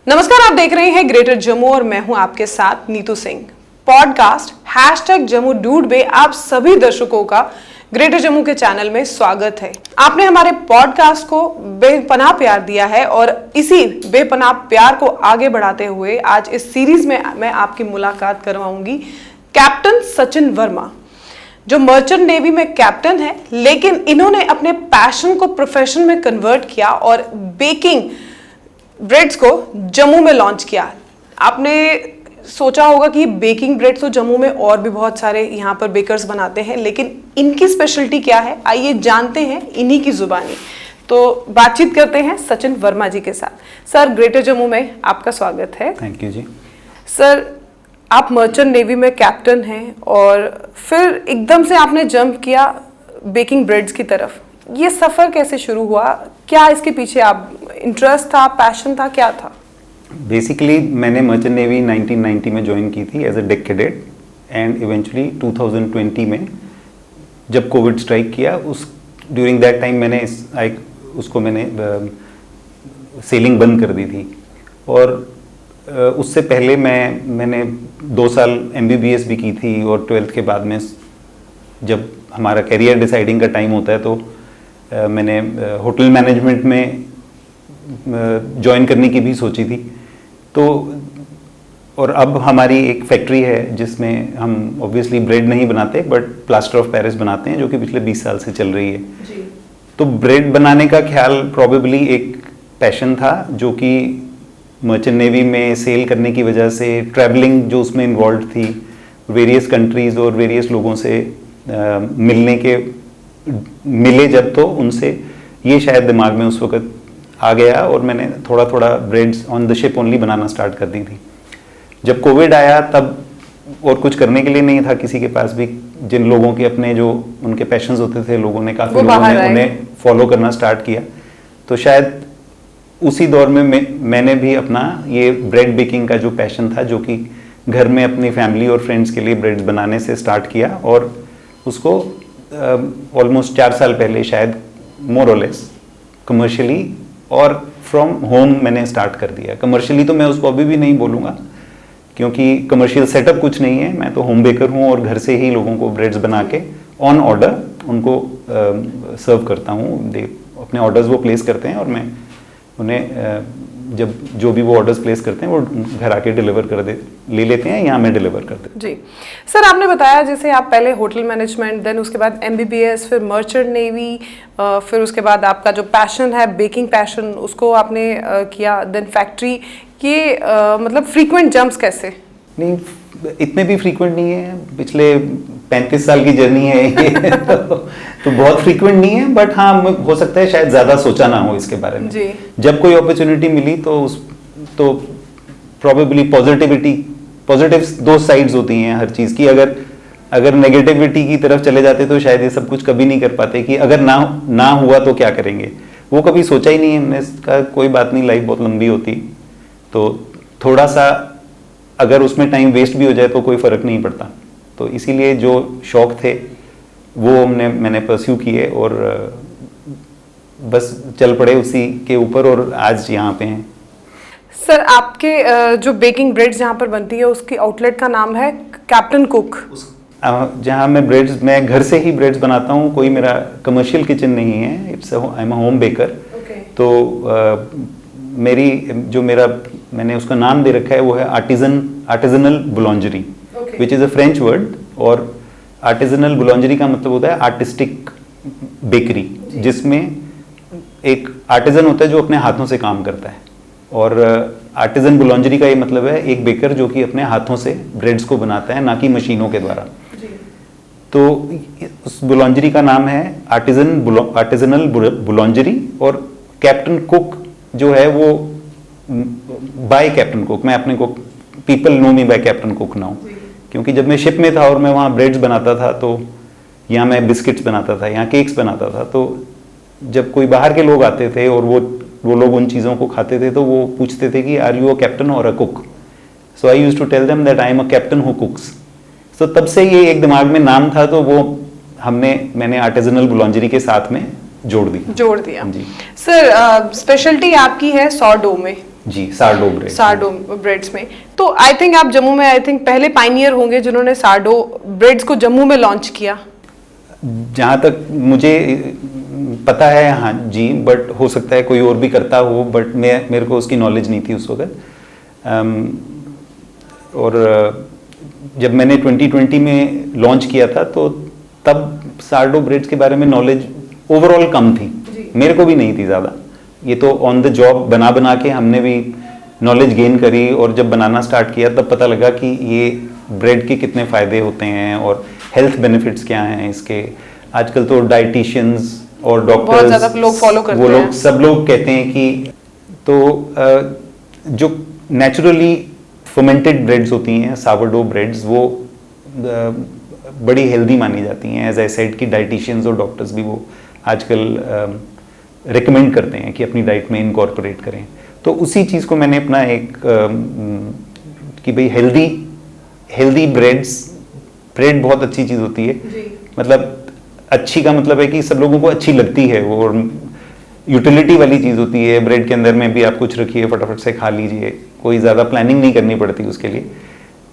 नमस्कार, आप देख रहे हैं ग्रेटर जम्मू और मैं हूं आपके साथ नीतू सिंह। पॉडकास्ट #जम्मू डूड में आप सभी दर्शकों का ग्रेटर जम्मू के चैनल में स्वागत है। आपने हमारे पॉडकास्ट को बेपनाह प्यार दिया है और इसी बेपनाह प्यार को आगे बढ़ाते हुए आज इस सीरीज में मैं आपकी मुलाकात करवाऊंगी कैप्टन सचिन वर्मा, जो मर्चेंट नेवी में कैप्टन है, लेकिन इन्होंने अपने पैशन को प्रोफेशन में कन्वर्ट किया और बेकिंग ब्रेड्स को जम्मू में लॉन्च किया। आपने सोचा होगा कि बेकिंग ब्रेड्स तो जम्मू में और भी बहुत सारे यहाँ पर बेकर्स बनाते हैं, लेकिन इनकी स्पेशलिटी क्या है, आइए जानते हैं इन्हीं की जुबानी। तो बातचीत करते हैं सचिन वर्मा जी के साथ। सर, ग्रेटर जम्मू में आपका स्वागत है। Thank you ji. सर, आप मर्चेंट नेवी में कैप्टन हैं और फिर एकदम से आपने जंप किया बेकिंग ब्रेड्स की तरफ। ये सफ़र कैसे शुरू हुआ? क्या इसके पीछे आप इंटरेस्ट था, पैशन था, क्या था? बेसिकली मैंने मर्चेंट नेवी 1990 में ज्वाइन की थी as a deck cadet and eventually 2020 में जब कोविड स्ट्राइक किया, उस ड्यूरिंग दैट टाइम मैंने मैंने सेलिंग बंद कर दी थी। और उससे पहले मैंने 2 साल MBBS भी की थी और 12th के बाद में जब हमारा करियर डिसाइडिंग का टाइम होता है तो मैंने होटल मैनेजमेंट में ज्वाइन करने की भी सोची थी। तो और अब हमारी एक फैक्ट्री है जिसमें हम ऑब्वियसली ब्रेड नहीं बनाते बट प्लास्टर ऑफ पेरिस बनाते हैं, जो कि पिछले 20 साल से चल रही है जी। तो ब्रेड बनाने का ख्याल प्रॉबेबली एक पैशन था, जो कि मर्चेंट नेवी में सेल करने की वजह से ट्रैवलिंग जो उसमें इन्वॉल्व थी, वेरियस कंट्रीज़ और वेरियस लोगों से मिले जब, तो उनसे ये शायद दिमाग में उस वक्त आ गया और मैंने थोड़ा थोड़ा breads on the ship only banana start कर दी थी। जब कोविड आया तब और कुछ करने के लिए नहीं था किसी के पास भी, जिन लोगों के अपने जो उनके पैशंस होते थे, लोगों ने काफ़ी लोगों ने उन्हें फॉलो करना स्टार्ट किया। तो शायद उसी दौर में मैंने भी अपना ये ब्रेड बेकिंग का जो पैशन था, जो कि घर में अपनी फैमिली और फ्रेंड्स के लिए ब्रेड्स बनाने से स्टार्ट किया और उसको ऑलमोस्ट 4 साल पहले शायद मोर और लेस कमर्शियली और फ्रॉम होम मैंने स्टार्ट कर दिया। कमर्शियली तो मैं उसको अभी भी नहीं बोलूँगा क्योंकि कमर्शियल सेटअप कुछ नहीं है। मैं तो होम बेकर हूँ और घर से ही लोगों को ब्रेड्स बना के ऑन ऑर्डर उनको सर्व करता हूँ। अपने ऑर्डर्स वो प्लेस करते हैं और मैं उन्हें जब जो भी वो ऑर्डर्स प्लेस करते हैं वो घर आके डिलीवर ले लेते हैं या मैं डिलीवर कर देता हूँ जी। सर, आपने बताया जैसे आप पहले होटल मैनेजमेंट, देन उसके बाद MBBS, फिर मर्चेंट नेवी, फिर उसके बाद आपका जो पैशन है बेकिंग पैशन, उसको आपने किया, देन फैक्ट्री। ये मतलब फ्रीक्वेंट जंप्स कैसे? नहीं, इतने भी फ्रीक्वेंट नहीं है। पिछले 35 साल की जर्नी है ये तो बहुत फ्रीक्वेंट नहीं है, बट हाँ हो सकता है शायद ज़्यादा सोचा ना हो इसके बारे में जी। जब कोई अपॉर्चुनिटी मिली तो प्रॉबेबली पॉजिटिव 2 साइड्स होती हैं हर चीज़ की। अगर नेगेटिविटी की तरफ चले जाते तो शायद ये सब कुछ कभी नहीं कर पाते कि अगर ना हुआ तो क्या करेंगे, वो कभी सोचा ही नहीं हमने। इसका कोई बात नहीं, लाइफ बहुत लंबी होती, तो थोड़ा सा अगर उसमें टाइम वेस्ट भी हो जाए तो कोई फ़र्क नहीं पड़ता। तो इसीलिए जो शौक थे वो मैंने परस्यू किए और बस चल पड़े उसी के ऊपर और आज यहाँ पे हैं। सर, आपके जो बेकिंग ब्रेड्स यहाँ पर बनती है उसकी आउटलेट का नाम है कैप्टन कुक। जहाँ मैं घर से ही ब्रेड्स बनाता हूँ, कोई मेरा कमर्शियल किचन नहीं है। I am a home baker. तो मैंने उसका नाम दे रखा है, वो है artisanal boulangerie, which is a French word. और आर्टिजनल बुलॉन्जरी का मतलब होता है आर्टिस्टिक बेकरी, जिसमें एक आर्टिजन होता है जो अपने हाथों से काम करता है, और आर्टिजन बुलॉन्जरी का ये मतलब है एक बेकर जो कि अपने हाथों से ब्रेड्स को बनाता है, ना कि मशीनों के द्वारा। तो उस बुलॉन्जरी का नाम है आर्टिजनल बुलॉन्जरी। और कैप्टन कुक जो है वो बाय कैप्टन कुक, मैं अपने को पीपल नो मी बाय कैप्टन कुक नाउ, क्योंकि जब मैं शिप में था और मैं वहाँ ब्रेड्स बनाता था तो यहाँ मैं बिस्किट्स बनाता था, यहाँ केक्स बनाता था, तो जब कोई बाहर के लोग आते थे और वो लोग उन चीज़ों को खाते थे तो वो पूछते थे कि आर यू अ कैप्टन और a cook. So I used to tell them that I am a captain who cooks. सो तब से ये एक दिमाग में नाम था, तो वो मैंने आर्टिजनल बुलॉन्जरी के साथ में जोड़ दिया जी। सर, स्पेशलिटी आपकी है सॉ डो में, जी, सारडो ब्रेड। सारडो ब्रेड्स में। तो आई थिंक आप जम्मू में पहले पाइनियर होंगे जिन्होंने सारडो ब्रेड्स को जम्मू में लॉन्च किया। जहाँ तक मुझे पता है, हाँ जी, बट हो सकता है कोई और भी करता हो, बट मेरे को उसकी नॉलेज नहीं थी उस वक्त। और जब मैंने 2020 में लॉन्च किया था तो तब सारडो ब्रेड्स के बारे में नॉलेज ओवरऑल कम थी, मेरे को भी नहीं थी ज़्यादा। ये तो ऑन द जॉब बना के हमने भी नॉलेज गेन करी, और जब बनाना स्टार्ट किया तब पता लगा कि ये ब्रेड के कितने फ़ायदे होते हैं और हेल्थ बेनिफिट्स क्या हैं इसके। आजकल तो डाइटिशियंस और डॉक्टर्स बहुत ज़्यादा लोग फॉलो करते हैं, वो लोग सब लोग कहते हैं कि तो जो नेचुरली फर्मेंटेड ब्रेड्स होती हैं, सावरडो ब्रेड्स, वो बड़ी हेल्दी मानी जाती हैं। एज आई सेड कि डाइटिशियंस और डॉक्टर्स भी वो आजकल रिकमेंड करते हैं कि अपनी डाइट में इनकॉर्पोरेट करें। तो उसी चीज़ को मैंने अपना एक कि भाई हेल्दी ब्रेड बहुत अच्छी चीज़ होती है। मतलब अच्छी का मतलब है कि सब लोगों को अच्छी लगती है वो, और यूटिलिटी वाली चीज़ होती है। ब्रेड के अंदर में भी आप कुछ रखिए, फटाफट से खा लीजिए, कोई ज़्यादा प्लानिंग नहीं करनी पड़ती उसके लिए।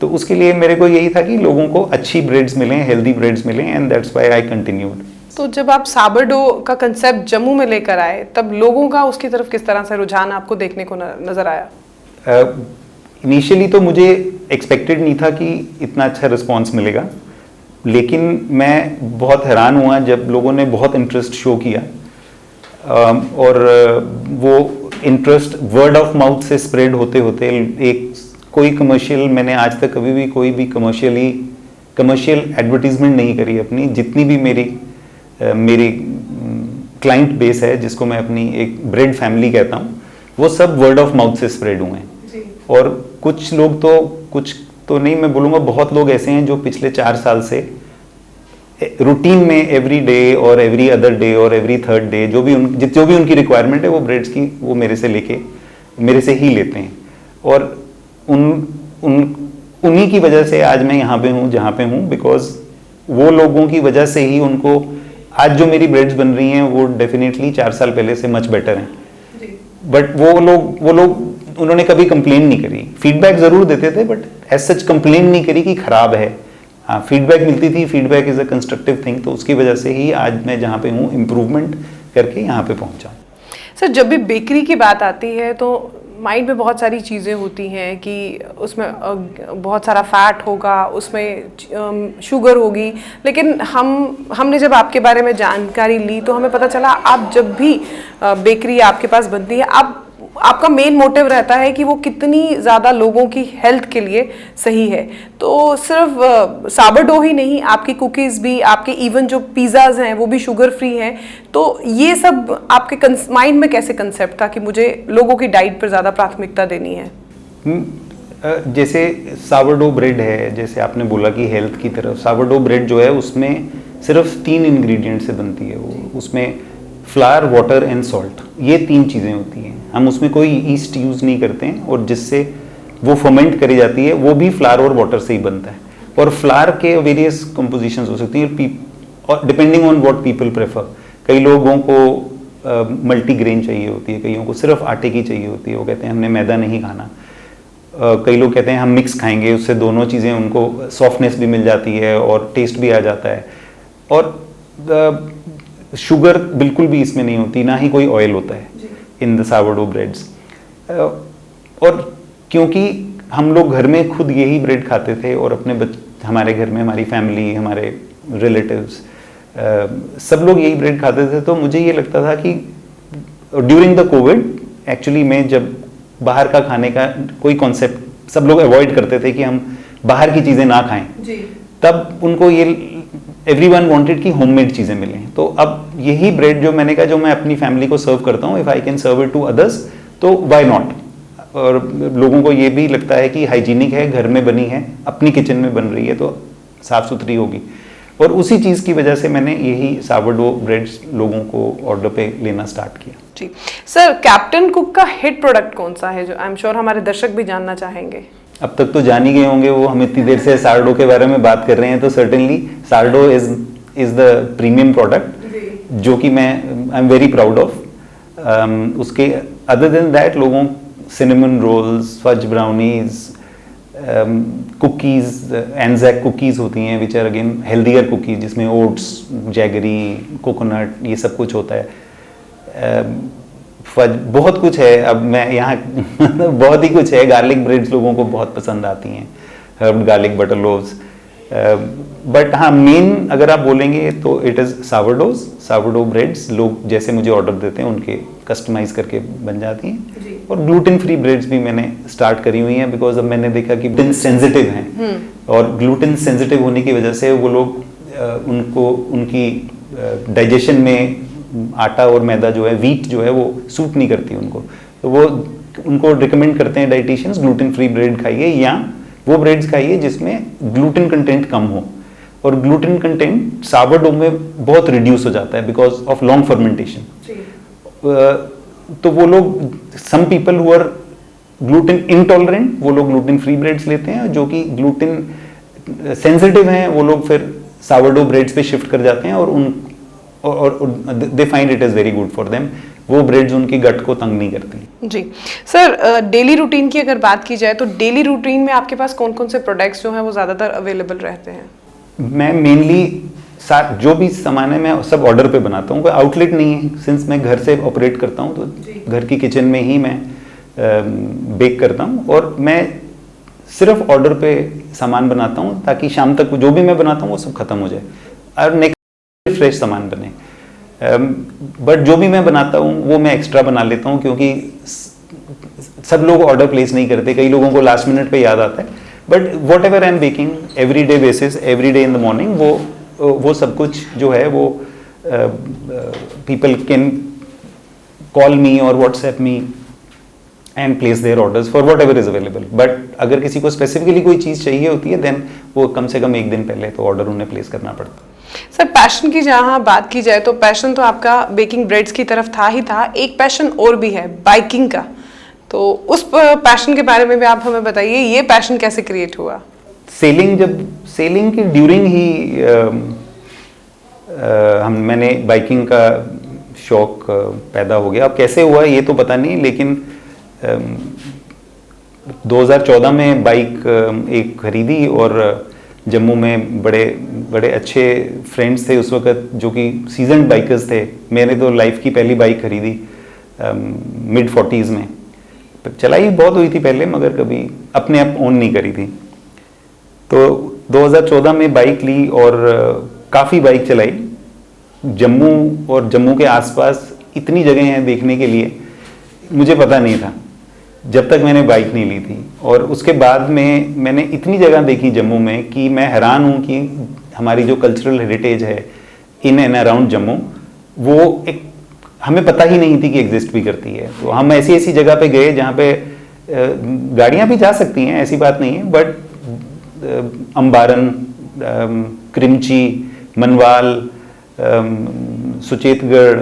तो उसके लिए मेरे को यही था कि लोगों को अच्छी ब्रेड्स मिलें, हेल्दी ब्रेड्स मिलें, and that's why I continued. तो जब आप सावरडो का कंसेप्ट जम्मू में लेकर आए तब लोगों का उसकी तरफ किस तरह से रुझान आपको देखने को नजर आया? इनिशियली तो मुझे एक्सपेक्टेड नहीं था कि इतना अच्छा रिस्पांस मिलेगा, लेकिन मैं बहुत हैरान हुआ जब लोगों ने बहुत इंटरेस्ट शो किया। और वो इंटरेस्ट वर्ड ऑफ माउथ से स्प्रेड होते होते एक कोई कमर्शियल, मैंने आज तक कभी भी कोई भी कमर्शियल एडवर्टीजमेंट नहीं करी अपनी। जितनी भी मेरी क्लाइंट बेस है, जिसको मैं अपनी एक ब्रेड फैमिली कहता हूँ, वो सब वर्ड ऑफ माउथ से स्प्रेड हुए हैं। और कुछ तो नहीं, मैं बोलूँगा बहुत लोग ऐसे हैं जो पिछले 4 साल से रूटीन में एवरी डे और एवरी अदर डे और एवरी थर्ड डे जो भी उनकी रिक्वायरमेंट है वो ब्रेड्स की, वो मेरे से ही लेते हैं। और उन्हीं की वजह से आज मैं यहाँ पे हूँ जहाँ पे हूँ, बिकॉज वो लोगों की वजह से ही उनको आज जो मेरी ब्रेड्स बन रही हैं वो डेफिनेटली 4 साल पहले से मच बेटर हैं। बट वो लोग उन्होंने कभी कंप्लेन नहीं करी, फीडबैक ज़रूर देते थे, बट एज सच कंप्लेन नहीं करी कि ख़राब है। हाँ, फीडबैक मिलती थी, feedback is a constructive thing. तो उसकी वजह से ही आज मैं जहाँ पे हूँ इम्प्रूवमेंट करके यहाँ पे पहुँचा। सर, जब भी बेकरी की बात आती है तो माइंड में बहुत सारी चीज़ें होती हैं कि उसमें बहुत सारा फैट होगा, उसमें शुगर होगी। लेकिन हमने जब आपके बारे में जानकारी ली तो हमें पता चला आप जब भी बेकरी आपके पास बनती है, आपका मेन मोटिव रहता है कि वो कितनी ज़्यादा लोगों की हेल्थ के लिए सही है। तो सिर्फ सावरडो ही नहीं, आपकी कुकीज़ भी, आपके इवन जो पिज़्ज़ाज़ हैं वो भी शुगर फ्री हैं। तो ये सब आपके माइंड में कैसे कंसेप्ट था कि मुझे लोगों की डाइट पर ज़्यादा प्राथमिकता देनी है? जैसे सावरडो ब्रेड है, जैसे आपने बोला कि हेल्थ की तरफ, सावरडो ब्रेड जो है उसमें सिर्फ 3 इंग्रेडिएंट से बनती है वो। उसमें फ्लावर, वाटर एंड सॉल्ट, ये 3 चीज़ें होती हैं। हम उसमें कोई ईस्ट यूज़ नहीं करते हैं, और जिससे वो फर्मेंट करी जाती है वो भी फ्लावर और वाटर से ही बनता है। और फ्लावर के वेरियस कंपोजिशंस हो सकती हैं, और depending on what people prefer. कई लोगों को मल्टीग्रेन चाहिए होती है, कईयों को सिर्फ आटे की चाहिए होती है, वो कहते हैं हमने मैदा नहीं खाना। कई लोग कहते हैं हम मिक्स खाएंगे, उससे दोनों चीज़ें, उनको सॉफ्टनेस भी मिल जाती है और टेस्ट भी आ जाता है। और शुगर बिल्कुल भी इसमें नहीं होती, ना ही कोई ऑयल होता है इन द सावरडो ब्रेड्स। और क्योंकि हम लोग घर में खुद यही ब्रेड खाते थे, और हमारे घर में हमारी फैमिली, हमारे रिलेटिव्स, सब लोग यही ब्रेड खाते थे, तो मुझे ये लगता था कि ड्यूरिंग द कोविड एक्चुअली में जब बाहर का खाने का कोई कॉन्सेप्ट सब लोग अवॉइड करते थे कि हम बाहर की चीज़ें ना खाएं, तब उनको ये एवरीवन वांटेड कि होममेड चीज़ें मिलें। तो अब यही ब्रेड जो मैंने कहा, जो मैं अपनी फैमिली को सर्व करता हूँ, if I can serve it to others, तो व्हाई नॉट। और लोगों को ये भी लगता है कि हाइजीनिक है, घर में बनी है, अपनी किचन में बन रही है, तो साफ़ सुथरी होगी। और उसी चीज़ की वजह से मैंने यही सावरडो ब्रेड्स लोगों को ऑर्डर पे लेना स्टार्ट किया। जी सर, कैप्टन कुक का हिट प्रोडक्ट कौन सा है, जो आई एम श्योर हमारे दर्शक भी जानना चाहेंगे? अब तक तो जान ही गए होंगे, वो हम इतनी देर से सारडो के बारे में बात कर रहे हैं, तो certainly sourdough is the premium product, जो कि मैं I am very proud of. उसके other than that, cinnamon rolls, fudge brownies, cookies, Anzac cookies होती हैं which are again healthier cookies, जिसमें ओट्स, जैगरी, कोकोनट, ये सब कुछ होता है। फज, बहुत कुछ है। अब मैं यहाँ बहुत ही कुछ है। गार्लिक ब्रेड्स लोगों को बहुत पसंद आती हैं, हर्ब्ड गार्लिक बटर लोव्स। बट हाँ, मेन अगर आप बोलेंगे तो इट इज़ सावरडो ब्रेड्स। लोग जैसे मुझे ऑर्डर देते हैं उनके कस्टमाइज करके बन जाती हैं। और ग्लूटेन फ्री ब्रेड्स भी मैंने स्टार्ट करी हुई हैं, बिकॉज अब मैंने देखा कि ग्लूटेन सेंसिटिव हैं, और ग्लूटेन सेंसिटिव होने की वजह से वो लोग उनको उनकी डाइजेशन में आटा और मैदा जो है, वीट जो है, वो सूट नहीं करती उनको। तो वो उनको रिकमेंड करते हैं डाइटिशियंस, ग्लूटेन फ्री ब्रेड खाइए, या वो ब्रेड्स खाइए जिसमें ग्लूटेन कंटेंट कम हो। और ग्लूटेन कंटेंट सावरडो में बहुत रिड्यूस हो जाता है बिकॉज ऑफ लॉन्ग फर्मेंटेशन। तो वो लोग, some people who are gluten intolerant, वो लोग ग्लूटेन फ्री ब्रेड्स लेते हैं। जो कि ग्लूटेन सेंसिटिव हैं वो लोग फिर सावरडो ब्रेड्स पे शिफ्ट कर जाते हैं, और they find it is very good for them. वो ब्रेड्स उनकी गट को तंग नहीं करती। जी सर, डेली रूटीन की अगर बात की जाए तो डेली रूटीन में आपके पास कौन कौन से प्रोडक्ट्स जो हैं वो ज़्यादातर अवेलेबल रहते हैं? मैं मेनली जो भी सामान है मैं सब ऑर्डर पे बनाता हूँ। कोई आउटलेट नहीं है, सिंस मैं घर से ऑपरेट करता हूँ तो घर की किचन में ही मैं बेक करता हूँ, और मैं सिर्फ ऑर्डर पे सामान बनाता हूँ ताकि शाम तक जो भी मैं बनाता हूँ वो सब खत्म हो जाए और नेक्स्ट फ्रेश सामान बने। बट जो भी मैं बनाता हूँ वो मैं एक्स्ट्रा बना लेता हूँ, क्योंकि सब लोग ऑर्डर प्लेस नहीं करते, कई लोगों को लास्ट मिनट पे याद आता है। But what ever I am baking every day basis, every day in the morning, वो सब कुछ जो है वो पीपल कैन कॉल मी और WhatsApp me and place there orders for what ever is available. But अगर किसी को स्पेसिफिकली कोई चीज़ चाहिए होती है देन वो कम से कम एक दिन पहले तो ऑर्डर उन्हें प्लेस करना पड़ता है। सर, पैशन की जहाँ बात की जाए तो पैशन तो आपका बेकिंग ब्रेड्स की तरफ था ही था, एक पैशन और भी है बाइकिंग का, तो उस पैशन के बारे में भी आप हमें बताइए, ये पैशन कैसे क्रिएट हुआ? सेलिंग की ड्यूरिंग ही मैंने बाइकिंग का शौक पैदा हो गया। अब कैसे हुआ ये तो पता नहीं, लेकिन 2014 में बाइक एक खरीदी, और जम्मू में बड़े बड़े अच्छे फ्रेंड्स थे उस वक्त जो कि सीजन बाइकर्स थे। मैंने तो लाइफ की पहली बाइक खरीदी मिड 40s में, चलाई बहुत हुई थी पहले मगर कभी अपने आप ओन नहीं करी थी। तो 2014 में बाइक ली और काफ़ी बाइक चलाई। जम्मू और जम्मू के आसपास इतनी जगह हैं देखने के लिए, मुझे पता नहीं था जब तक मैंने बाइक नहीं ली थी। और उसके बाद में मैंने इतनी जगह देखी जम्मू में कि मैं हैरान हूँ कि हमारी जो कल्चरल हेरिटेज है इन एंड अराउंड जम्मू, वो एक हमें पता ही नहीं थी कि एग्जिस्ट भी करती है। तो हम ऐसी ऐसी जगह पे गए जहाँ पे गाड़ियाँ भी जा सकती हैं, ऐसी बात नहीं है, बट अम्बारन, क्रिमची, मनवाल, सुचेतगढ़,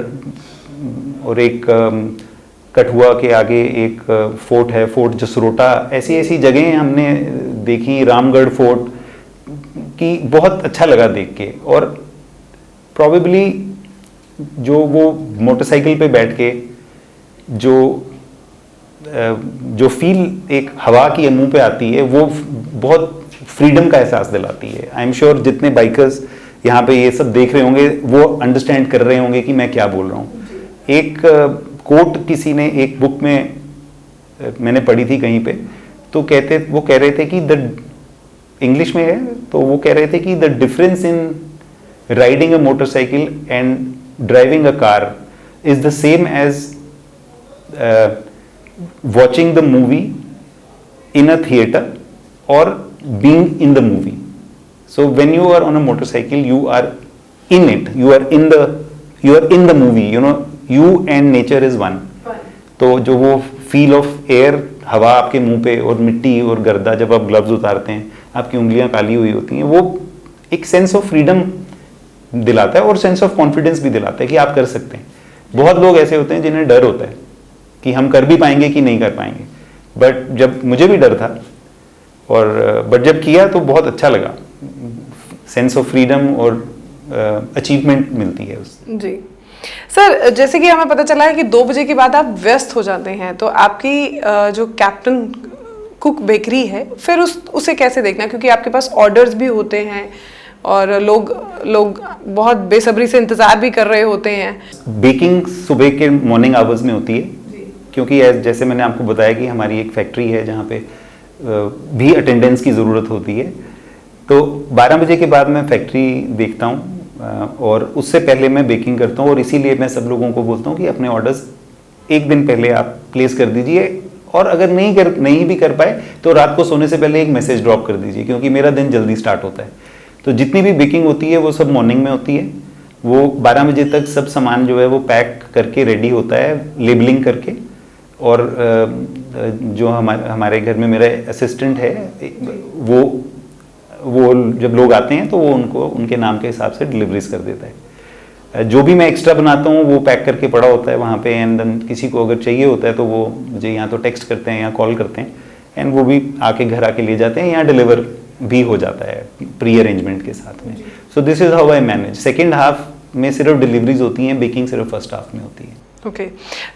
और एक कठुआ के आगे एक फोर्ट है, फोर्ट जसरोटा, ऐसी ऐसी जगहें हमने देखी, रामगढ़ फोर्ट की, बहुत अच्छा लगा देख के। और प्रॉबेबली जो वो मोटरसाइकिल पे बैठ के जो फील एक हवा की मुंह पे आती है, वो बहुत फ्रीडम का एहसास दिलाती है। आई एम श्योर जितने बाइकर्स यहाँ पे ये सब देख रहे होंगे वो अंडरस्टैंड कर रहे होंगे कि मैं क्या बोल रहा हूँ। एक कोट किसी ने एक बुक में मैंने पढ़ी थी कहीं पे, तो वो कह रहे थे कि इंग्लिश में है, तो वो कह रहे थे कि the difference in riding a motorcycle and driving a car is the same as watching the movie in a theater or being in the movie. So when you are on a motorcycle, you are in it, you are in the movie, you know, you and nature is one. तो जो वो feel of air, हवा आपके मुंह पे, और मिट्टी और गर्दा, जब आप ग्लव्स उतारते हैं आपकी उंगलियां काली हुई होती हैं, वो एक सेंस ऑफ फ्रीडम दिलाता है और सेंस ऑफ कॉन्फिडेंस भी दिलाता है कि आप कर सकते हैं। बहुत लोग ऐसे होते हैं जिन्हें डर होता है कि हम कर भी पाएंगे कि नहीं कर पाएंगे, बट जब मुझे भी डर था, और बट जब किया तो बहुत अच्छा लगा, सेंस ऑफ फ्रीडम और अचीवमेंट मिलती है उससे। जी, सर, जैसे कि हमें पता चला है कि 2 बजे के बाद आप व्यस्त हो जाते हैं, तो आपकी जो कैप्टन कुक बेकरी है, फिर उसे कैसे देखना, क्योंकि आपके पास ऑर्डर्स भी होते हैं और लोग बहुत बेसब्री से इंतजार भी कर रहे होते हैं। बेकिंग सुबह के मॉर्निंग आवर्स में होती है, क्योंकि जैसे मैंने आपको बताया कि हमारी एक फैक्ट्री है जहाँ पे भी अटेंडेंस की ज़रूरत होती है। तो 12 बजे के बाद मैं फैक्ट्री देखता हूँ और उससे पहले मैं बेकिंग करता हूँ, और इसीलिए मैं सब लोगों को बोलता हूँ कि अपने ऑर्डर्स एक दिन पहले आप प्लेस कर दीजिए, और अगर नहीं भी कर पाए तो रात को सोने से पहले एक मैसेज ड्रॉप कर दीजिए, क्योंकि मेरा दिन जल्दी स्टार्ट होता है। तो जितनी भी बेकिंग होती है वो सब मॉर्निंग में होती है। वो 12 बजे तक सब सामान जो है वो पैक करके रेडी होता है, लेबलिंग करके। और जो हमारे घर में मेरा असिस्टेंट है, वो जब लोग आते हैं तो वो उनको उनके नाम के हिसाब से डिलीवरीज कर देता है। जो भी मैं एक्स्ट्रा बनाता हूँ वो पैक करके पड़ा होता है वहाँ पे, एंड देन किसी को अगर चाहिए होता है तो वो मुझे या तो टेक्स्ट करते हैं या कॉल करते हैं, एंड वो भी आके घर आके ले जाते हैं, या डिलीवर भी हो जाता है प्री अरेंजमेंट के साथ में। So this is how I manage. Second half में सिर्फ डिलीवरीज होती हैं, बेकिंग सिर्फ फर्स्ट हाफ में होती है। ओके,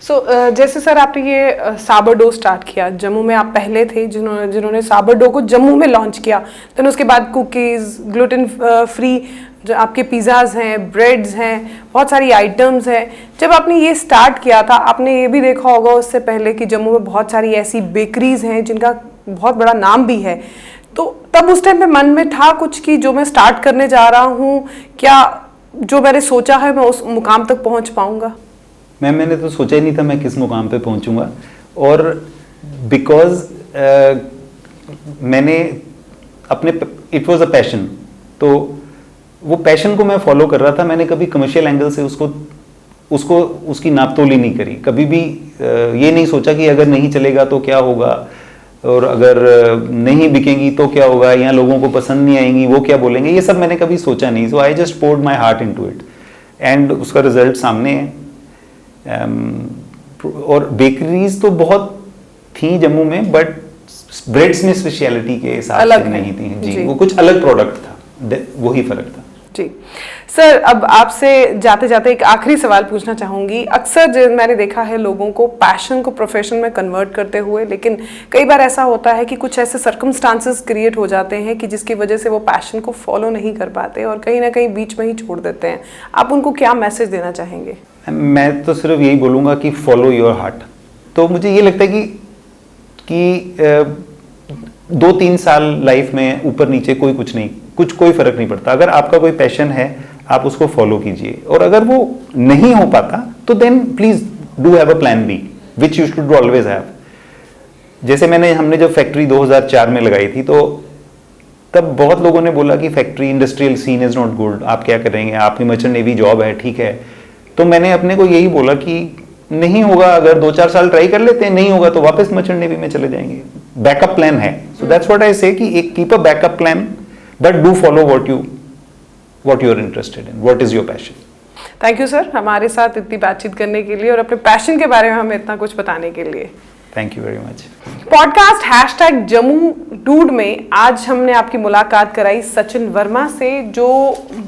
सो जैसे सर आपने ये साबरडो स्टार्ट किया, जम्मू में आप पहले थे जिन्होंने साबरडो को जम्मू में लॉन्च किया। देन उसके बाद कुकीज़, ग्लूटेन फ्री जो आपके पिज़्ज़ाज़ हैं, ब्रेड्स हैं, बहुत सारी आइटम्स हैं। जब आपने ये स्टार्ट किया था, आपने ये भी देखा होगा उससे पहले कि जम्मू में बहुत सारी ऐसी बेकरीज़ हैं जिनका बहुत बड़ा नाम भी है। तो तब उस टाइम पे मन में था कुछ कि जो मैं स्टार्ट करने जा रहा हूँ, क्या जो मैंने सोचा है मैं उस मुकाम तक पहुँच पाऊँगा? मैंने तो सोचा ही नहीं था मैं किस मुकाम पे पहुंचूंगा, और बिकॉज मैंने अपने इट वाज अ पैशन, तो वो पैशन को मैं फॉलो कर रहा था। मैंने कभी कमर्शियल एंगल से उसकी नापतोली नहीं करी, कभी भी ये नहीं सोचा कि अगर नहीं चलेगा तो क्या होगा, और अगर नहीं बिकेंगी तो क्या होगा, या लोगों को पसंद नहीं आएंगी वो क्या बोलेंगे, ये सब मैंने कभी सोचा नहीं। So I just poured my heart into it, and उसका रिजल्ट सामने है। और बेकरीज तो बहुत थी जम्मू में, बट ब्रेड्स में स्पेशलिटी के हिसाब से नहीं थी जी, वो कुछ अलग प्रोडक्ट था, वही फर्क था जी। सर, अब आपसे जाते जाते एक आखिरी सवाल पूछना चाहूंगी। अक्सर मैंने देखा है लोगों को पैशन को प्रोफेशन में कन्वर्ट करते हुए, लेकिन कई बार ऐसा होता है कि कुछ ऐसे सर्कमस्टांसेस क्रिएट हो जाते हैं कि जिसकी वजह से वो पैशन को फॉलो नहीं कर पाते और कहीं ना कहीं बीच में ही छोड़ देते हैं। आप उनको क्या मैसेज देना चाहेंगे? मैं तो सिर्फ यही बोलूँगा कि फॉलो योर हार्ट। तो मुझे ये लगता है कि 2-3 साल लाइफ में ऊपर नीचे कोई फर्क नहीं पड़ता। अगर आपका कोई पैशन है आप उसको फॉलो कीजिए, और अगर वो नहीं हो पाता तो then please do have a plan B which you should always have. जैसे हमने जब फैक्ट्री 2004 में लगाई थी, तो तब बहुत लोगों ने बोला कि factory industrial scene is not good, आप क्या करेंगे, आपकी मर्चेंट नेवी जॉब है, ठीक है। तो मैंने अपने को यही बोला कि नहीं होगा, अगर 2-4 साल ट्राई कर लेते हैं, नहीं होगा तो वापस मर्चेंट नेवी में चले जाएंगे। बैकअप प्लान है। So that's what I say कि एक keep a backup plan, but do follow what you are interested in, what is your passion. Thank you sir, हमारे साथ इतनी बातचीत करने के लिए और अपने पैशन के बारे में हमें इतना कुछ बताने के लिए। Thank you very much. Podcast #Jammu में आज हमने आपकी मुलाकात कराई सचिन वर्मा से, जो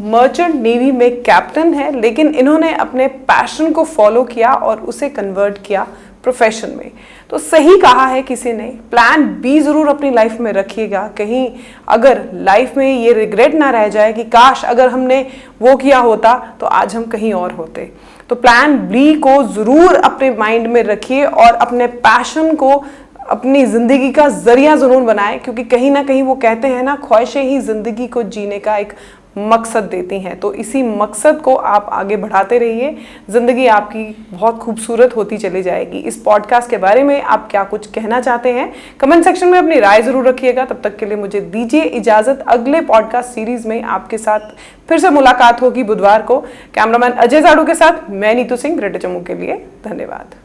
मर्चेंट नेवी में कैप्टन है, लेकिन इन्होंने अपने पैशन को फॉलो किया और उसे कन्वर्ट किया प्रोफेशन में। तो सही कहा है किसी ने, प्लान बी जरूर अपनी लाइफ में रखिएगा, कहीं अगर लाइफ में ये रिग्रेट ना रह जाए कि काश अगर हमने वो किया होता तो आज हम कहीं और होते। तो प्लान बी को जरूर अपने माइंड में रखिए और अपने पैशन को अपनी जिंदगी का जरिया जरूर बनाएं, क्योंकि कहीं ना कहीं वो कहते हैं ना, ख्वाहिशें ही जिंदगी को जीने का एक मकसद देती हैं। तो इसी मकसद को आप आगे बढ़ाते रहिए, जिंदगी आपकी बहुत खूबसूरत होती चली जाएगी। इस पॉडकास्ट के बारे में आप क्या कुछ कहना चाहते हैं, कमेंट सेक्शन में अपनी राय जरूर रखिएगा। तब तक के लिए मुझे दीजिए इजाजत। अगले पॉडकास्ट सीरीज में आपके साथ फिर से मुलाकात होगी बुधवार को। कैमरामैन अजय जाड़ू के साथ मैं नीतू सिंह, ग्रेटर जम्मू के लिए धन्यवाद।